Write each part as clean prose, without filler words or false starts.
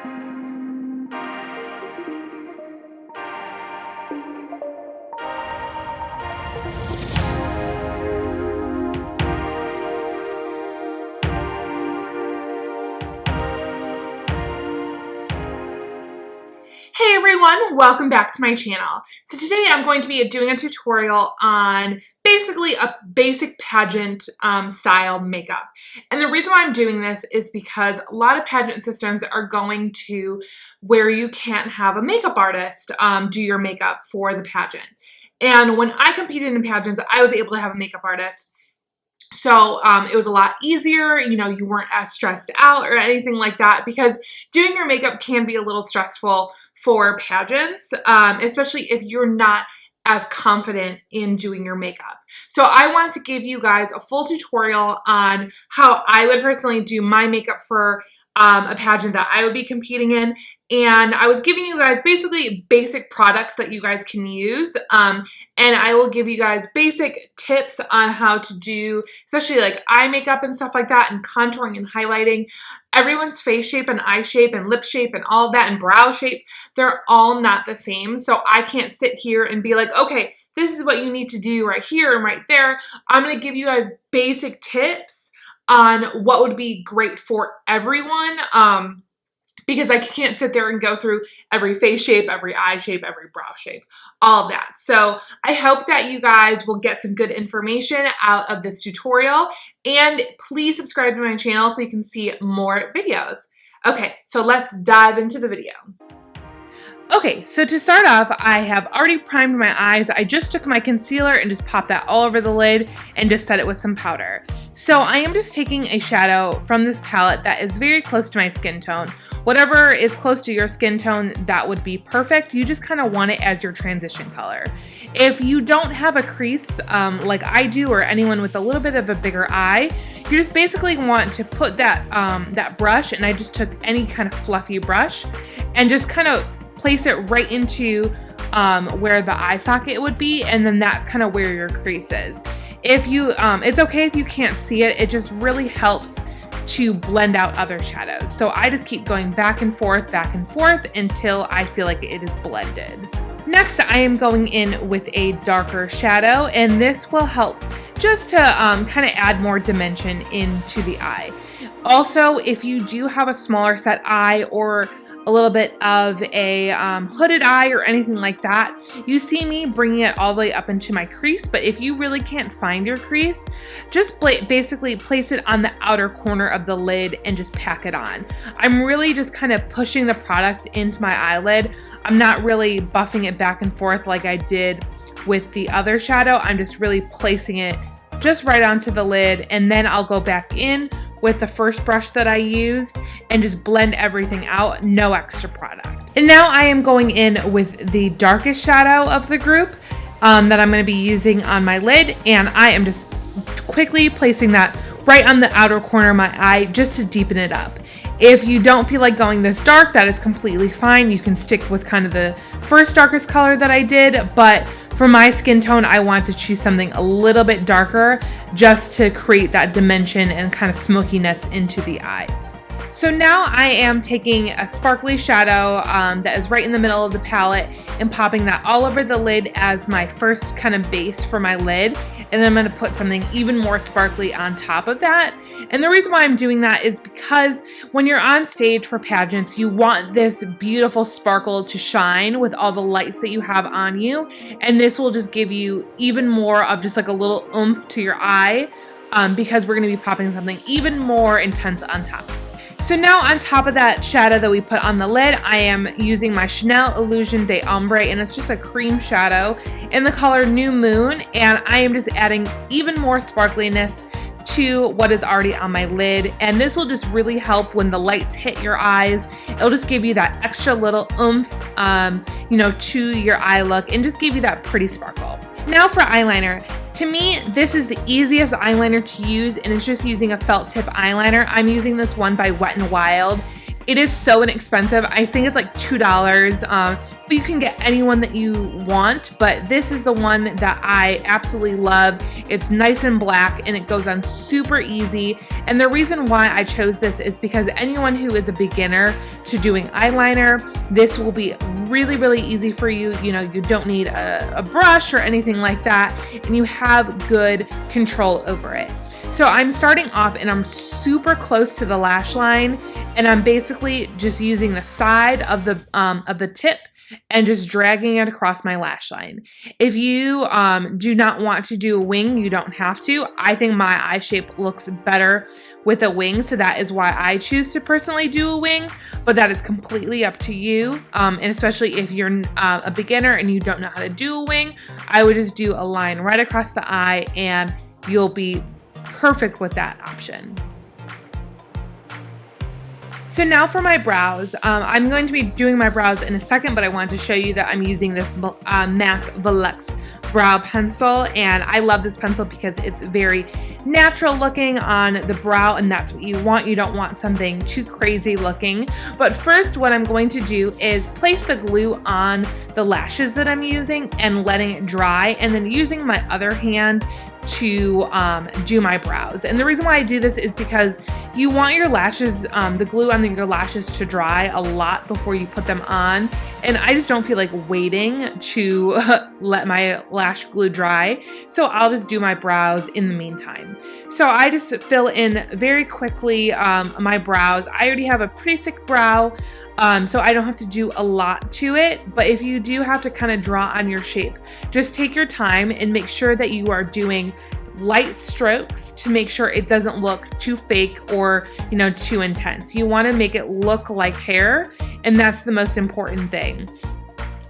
Hey everyone, welcome back to my channel. So today I'm going to be doing a tutorial on basically a basic pageant style makeup. And the reason why I'm doing this is because a lot of pageant systems are going to where you can't have a makeup artist do your makeup for the pageant. And when I competed in pageants, I was able to have a makeup artist. So it was a lot easier, you know, you weren't as stressed out or anything like that, because doing your makeup can be a little stressful for pageants, especially if you're not as confident in doing your makeup. So I wanted to give you guys a full tutorial on how I would personally do my makeup for a pageant that I would be competing in. And I was giving you guys basically basic products that you guys can use. And I will give you guys basic tips on how to do, especially like eye makeup and stuff like that, and contouring and highlighting. Everyone's face shape and eye shape and lip shape and all of that and brow shape, they're all not the same. So I can't sit here and be like, okay, this is what you need to do right here and right there. I'm going to give you guys basic tips on what would be great for everyone. Because I can't sit there and go through every face shape, every eye shape, every brow shape, all of that. So I hope that you guys will get some good information out of this tutorial, and please subscribe to my channel so you can see more videos. Okay, so let's dive into the video. Okay, so to start off, I have already primed my eyes. I just took my concealer and just popped that all over the lid and just set it with some powder. So I am just taking a shadow from this palette that is very close to my skin tone. Whatever is close to your skin tone, that would be perfect. You just kind of want it as your transition color. If you don't have a crease like I do, or anyone with a little bit of a bigger eye, you just basically want to put that, that brush, and I just took any kind of fluffy brush, and just kind of place it right into where the eye socket would be, and then that's kind of where your crease is. If you, it's okay if you can't see it, it just really helps to blend out other shadows. So I just keep going back and forth until I feel like it is blended. Next, I am going in with a darker shadow, and this will help just to kind of add more dimension into the eye. Also, if you do have a smaller set eye or a little bit of a hooded eye or anything like that, you see me bringing it all the way up into my crease. But if you really can't find your crease, just basically place it on the outer corner of the lid and just pack it on. I'm really just kind of pushing the product into my eyelid. I'm not really buffing it back and forth like I did with the other shadow. I'm just really placing it just right onto the lid, and then I'll go back in with the first brush that I used and just blend everything out, no extra product. And now I am going in with the darkest shadow of the group that I'm going to be using on my lid, and I am just quickly placing that right on the outer corner of my eye just to deepen it up. If you don't feel like going this dark, that is completely fine. You can stick with kind of the first darkest color that I did, but for my skin tone, I want to choose something a little bit darker just to create that dimension and kind of smokiness into the eye. So now I am taking a sparkly shadow that is right in the middle of the palette and popping that all over the lid as my first kind of base for my lid. And then I'm going to put something even more sparkly on top of that. And the reason why I'm doing that is because when you're on stage for pageants, you want this beautiful sparkle to shine with all the lights that you have on you. And this will just give you even more of just like a little oomph to your eye because we're going to be popping something even more intense on top. So now on top of that shadow that we put on the lid, I am using my Chanel Illusion de Ombre, and it's just a cream shadow in the color New Moon, and I am just adding even more sparkliness to what is already on my lid, and this will just really help when the lights hit your eyes. It'll just give you that extra little oomph, you know, to your eye look, and just give you that pretty sparkle. Now for eyeliner. To me, this is the easiest eyeliner to use, and it's just using a felt tip eyeliner. I'm using this one by Wet n Wild. It is so inexpensive. I think it's like $2 but you can get any one that you want, but this is the one that I absolutely love. It's nice and black and it goes on super easy. And the reason why I chose this is because anyone who is a beginner to doing eyeliner, this will be really, really easy for you. You know, you don't need a brush or anything like that, and you have good control over it. So I'm starting off and I'm super close to the lash line, and I'm basically just using the side of the tip and just dragging it across my lash line. If you do not want to do a wing, you don't have to. I think my eye shape looks better with a wing, so that is why I choose to personally do a wing, but that is completely up to you. And especially if you're a beginner and you don't know how to do a wing, I would just do a line right across the eye and you'll be perfect with that option. So now for my brows, I'm going to be doing my brows in a second, but I wanted to show you that I'm using this MAC Veluxe brow pencil, and I love this pencil because it's very natural looking on the brow, and that's what you want. You don't want something too crazy looking. But first, what I'm going to do is place the glue on the lashes that I'm using and letting it dry, and then using my other hand to do my brows. And the reason why I do this is because you want your lashes, the glue on your lashes to dry a lot before you put them on. And I just don't feel like waiting to let my lash glue dry. So I'll just do my brows in the meantime. So I just fill in very quickly my brows. I already have a pretty thick brow, so I don't have to do a lot to it. But if you do have to kind of draw on your shape, just take your time and make sure that you are doing light strokes to make sure it doesn't look too fake or, you know, too intense. You want to make it look like hair, and that's the most important thing.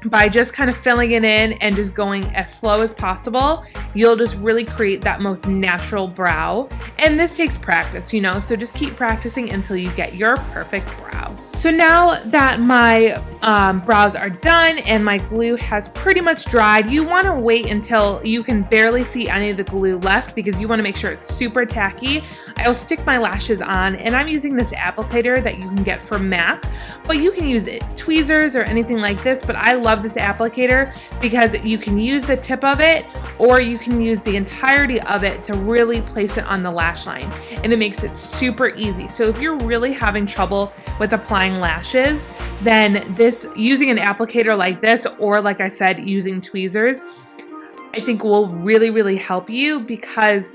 By just kind of filling it in and just going as slow as possible, you'll just really create that most natural brow. And this takes practice, you know, so just keep practicing until you get your perfect brow. So now that my brows are done and my glue has pretty much dried, you want to wait until you can barely see any of the glue left, because you want to make sure it's super tacky. I'll stick my lashes on, and I'm using this applicator that you can get from MAC, but you can use tweezers or anything like this. But I love this applicator because you can use the tip of it, or you can use the entirety of it to really place it on the lash line, and it makes it super easy. So if you're really having trouble with applying lashes, then using an applicator like this, or like I said, using tweezers, I think will really, really help you, because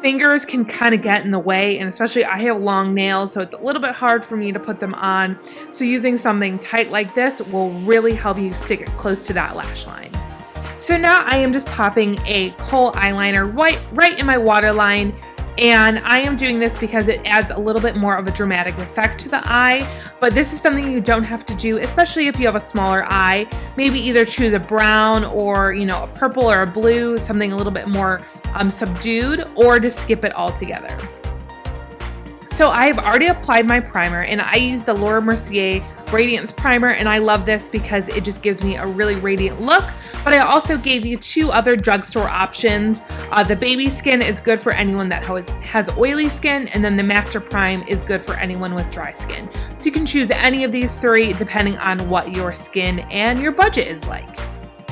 fingers can kind of get in the way, and especially I have long nails, so it's a little bit hard for me to put them on. So using something tight like this will really help you stick it close to that lash line. So now I am just popping a Kohl eyeliner right in my waterline. And I am doing this because it adds a little bit more of a dramatic effect to the eye, but this is something you don't have to do, especially if you have a smaller eye. Maybe either choose a brown or, you know, a purple or a blue, something a little bit more subdued, or just skip it altogether. So I've already applied my primer, and I use the Mercier Radiance primer, and I love this because it just gives me a really radiant look. But I also gave you two other drugstore options. The Baby Skin is good for anyone that has oily skin, and then the Master Prime is good for anyone with dry skin. So you can choose any of these three depending on what your skin and your budget is like.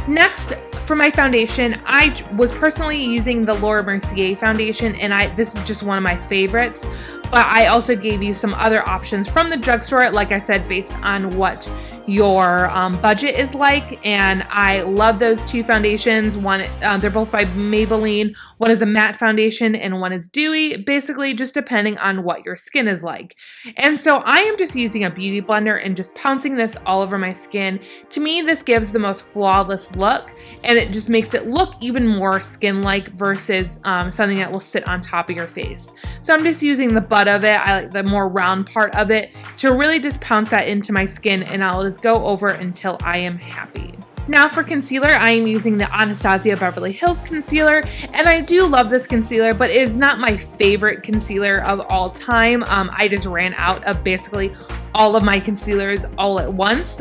Next, for my foundation, I was personally using the Mercier foundation, and this is just one of my favorites. But I also gave you some other options from the drugstore, like I said, based on what your budget is like. And I love those two foundations. One, they're both by Maybelline. One is a matte foundation and one is dewy, basically just depending on what your skin is like. And so I am just using a beauty blender and just pouncing this all over my skin. To me, this gives the most flawless look, and it just makes it look even more skin-like versus something that will sit on top of your face. So I'm just using the butt of it, I like the more round part of it, to really just pounce that into my skin, and I'll just go over until I am happy. Now for concealer, I am using the Anastasia Beverly Hills concealer, and I do love this concealer, but it is not my favorite concealer of all time. I just ran out of basically all of my concealers all at once.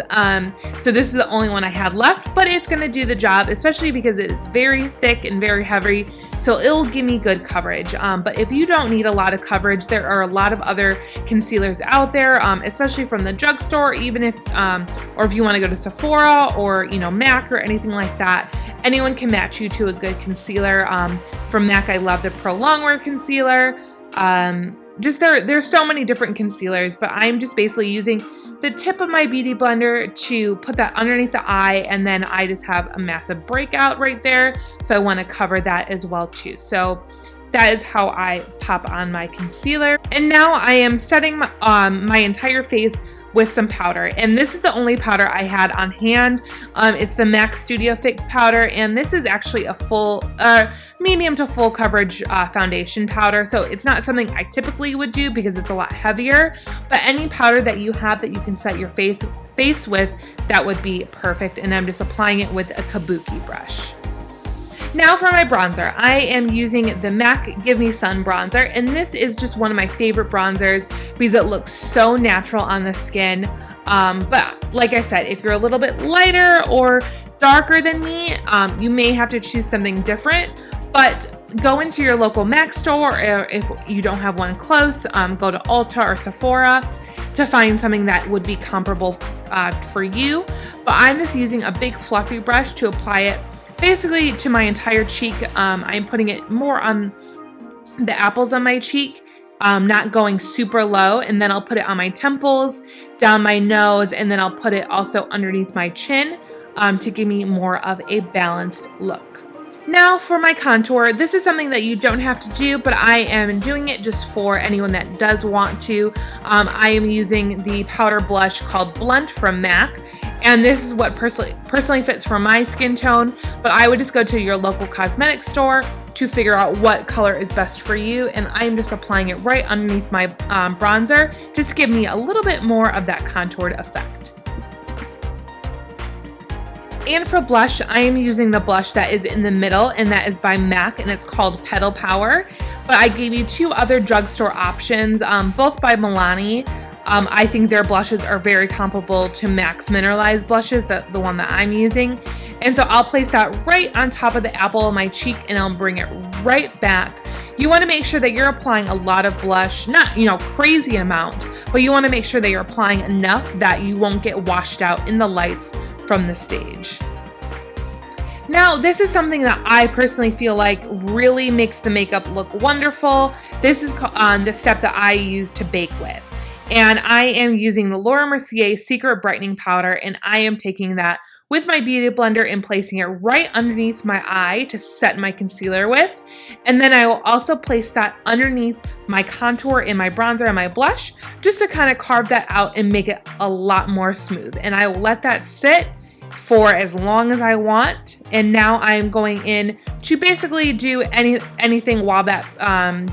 So this is the only one I have left, but it's going to do the job, especially because it is very thick and very heavy. So so it'll give me good coverage. But if you don't need a lot of coverage, there are a lot of other concealers out there, especially from the drugstore, even if, or if you want to go to Sephora or, you know, MAC or anything like that. Anyone can match you to a good concealer. From MAC, I love the Pro Longwear concealer. There's so many different concealers, but I'm just basically using the tip of my beauty blender to put that underneath the eye, and then I just have a massive breakout right there, so I want to cover that as well too. So that is how I pop on my concealer. And now I am setting my entire face with some powder, and this is the only powder I had on hand. It's the MAC Studio Fix powder, and this is actually a full medium to full coverage foundation powder, so it's not something I typically would do because it's a lot heavier, but any powder that you have that you can set your face with, that would be perfect. And I'm just applying it with a kabuki brush. Now for my bronzer, I am using the MAC Give Me Sun bronzer, and this is just one of my favorite bronzers because it looks so natural on the skin. But like I said, if you're a little bit lighter or darker than me, you may have to choose something different, but go into your local MAC store, or if you don't have one close, go to Ulta or Sephora to find something that would be comparable for you. But I'm just using a big fluffy brush to apply it basically to my entire cheek. I'm putting it more on the apples on my cheek, not going super low, and then I'll put it on my temples, down my nose, and then I'll put it also underneath my chin to give me more of a balanced look. Now for my contour, this is something that you don't have to do, but I am doing it just for anyone that does want to. I am using the powder blush called Blunt from MAC. And this is what personally fits for my skin tone, but I would just go to your local cosmetic store to figure out what color is best for you. And I'm just applying it right underneath my bronzer, just to give me a little bit more of that contoured effect. And for blush, I am using the blush that is in the middle, and that is by MAC, and it's called Petal Power. But I gave you two other drugstore options, both by Milani. I think their blushes are very comparable to MAC's Mineralize blushes, the one that I'm using. And so I'll place that right on top of the apple of my cheek, and I'll bring it right back. You want to make sure that you're applying a lot of blush, not, you know, crazy amount, but you want to make sure that you're applying enough that you won't get washed out in the lights from the stage. Now, this is something that I personally feel like really makes the makeup look wonderful. This is the step that I use to bake with. And I am using the Mercier Secret Brightening Powder, and I am taking that with my beauty blender and placing it right underneath my eye to set my concealer with. And then I will also place that underneath my contour and my bronzer and my blush, just to kind of carve that out and make it a lot more smooth. And I will let that sit for as long as I want. And now I'm going in to basically do anything while that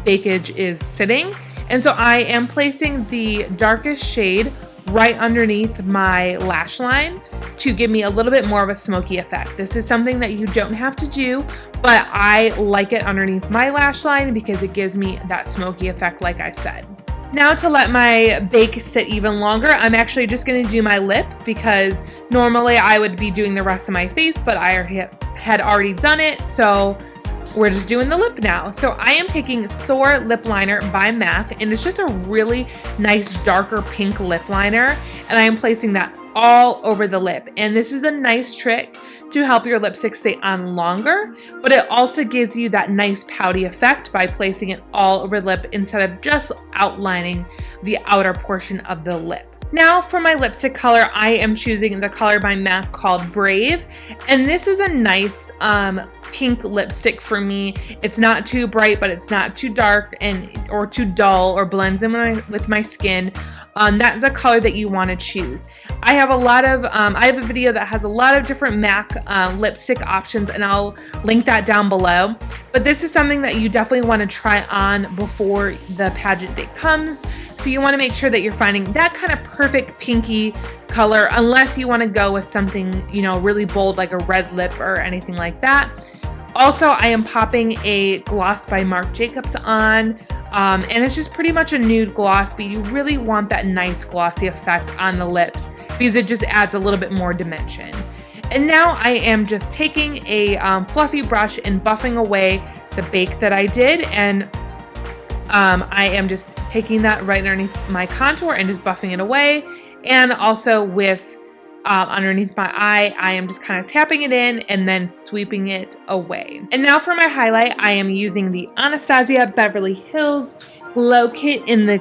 bakage is sitting. And so I am placing the darkest shade right underneath my lash line to give me a little bit more of a smoky effect. This is something that you don't have to do, but I like it underneath my lash line because it gives me that smoky effect, like I said. Now to let my bake sit even longer, I'm actually just going to do my lip because normally I would be doing the rest of my face, but I had already done it, so we're just doing the lip now. So I am taking Soar Lip Liner by MAC, and it's just a really nice darker pink lip liner, and I am placing that all over the lip. And this is a nice trick to help your lipstick stay on longer, but it also gives you that nice pouty effect by placing it all over the lip instead of just outlining the outer portion of the lip. Now for my lipstick color, I am choosing the color by MAC called Brave, and this is a nice pink lipstick for me. It's not too bright, but it's not too dark or too dull or blends in with my skin. That's a color that you want to choose. I have a video that has a lot of different MAC lipstick options, and I'll link that down below. But this is something that you definitely want to try on before the pageant day comes. So you want to make sure that you're finding that kind of perfect pinky color, unless you want to go with something, you know, really bold like a red lip or anything like that. Also, I am popping a gloss by Marc Jacobs on, and it's just pretty much a nude gloss, but you really want that nice glossy effect on the lips because it just adds a little bit more dimension. And now I am just taking a fluffy brush and buffing away the bake that I did, and I am just taking that right underneath my contour and just buffing it away. And also with underneath my eye, I am just kind of tapping it in and then sweeping it away. And now for my highlight, I am using the Anastasia Beverly Hills Glow Kit in the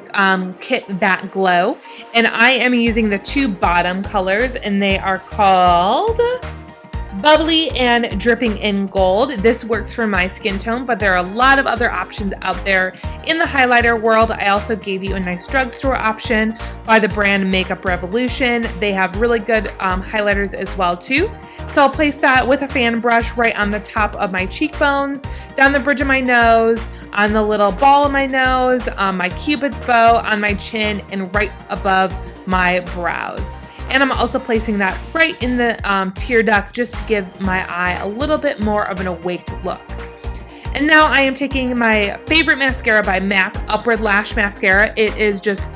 kit That Glow. And I am using the two bottom colors, and they are called Bubbly and Dripping in Gold. This works for my skin tone, but there are a lot of other options out there in the highlighter world. I also gave you a nice drugstore option by the brand Makeup Revolution. They have really good highlighters as well too. So I'll place that with a fan brush right on the top of my cheekbones, down the bridge of my nose, on the little ball of my nose, on my cupid's bow, on my chin, and right above my brows. And I'm also placing that right in the tear duct just to give my eye a little bit more of an awake look. And now I am taking my favorite mascara by MAC, Upward Lash Mascara. It is just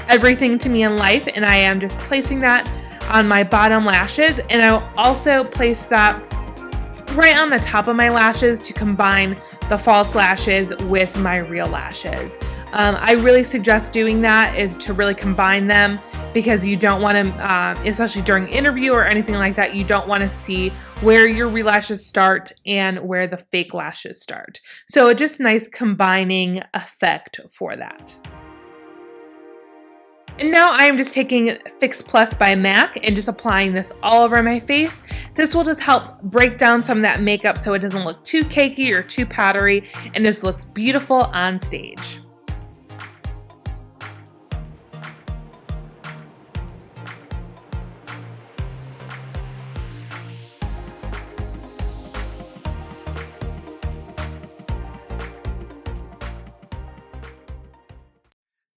everything to me in life, and I am just placing that on my bottom lashes. And I will also place that right on the top of my lashes to combine the false lashes with my real lashes. I really suggest doing that, is to really combine them, because you don't want to, especially during interview or anything like that, you don't want to see where your real lashes start and where the fake lashes start. So it's just nice combining effect for that. And now I am just taking Fix Plus by MAC and just applying this all over my face. This will just help break down some of that makeup so it doesn't look too cakey or too powdery, and just looks beautiful on stage.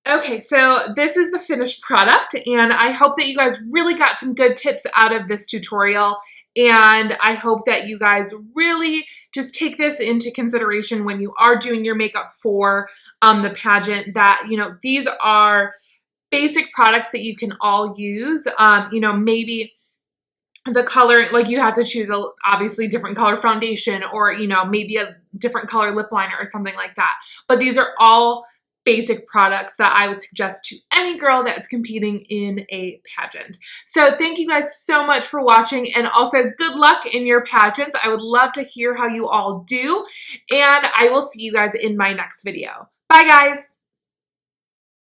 Okay, so this is the finished product, and I hope that you guys really got some good tips out of this tutorial, and I hope that you guys really just take this into consideration when you are doing your makeup for the pageant, that, you know, these are basic products that you can all use. You know, maybe the color, like you have to choose a obviously different color foundation, or, you know, maybe a different color lip liner or something like that. But these are all basic products that I would suggest to any girl that's competing in a pageant. So thank you guys so much for watching, and also good luck in your pageants. I would love to hear how you all do, and I will see you guys in my next video. Bye guys!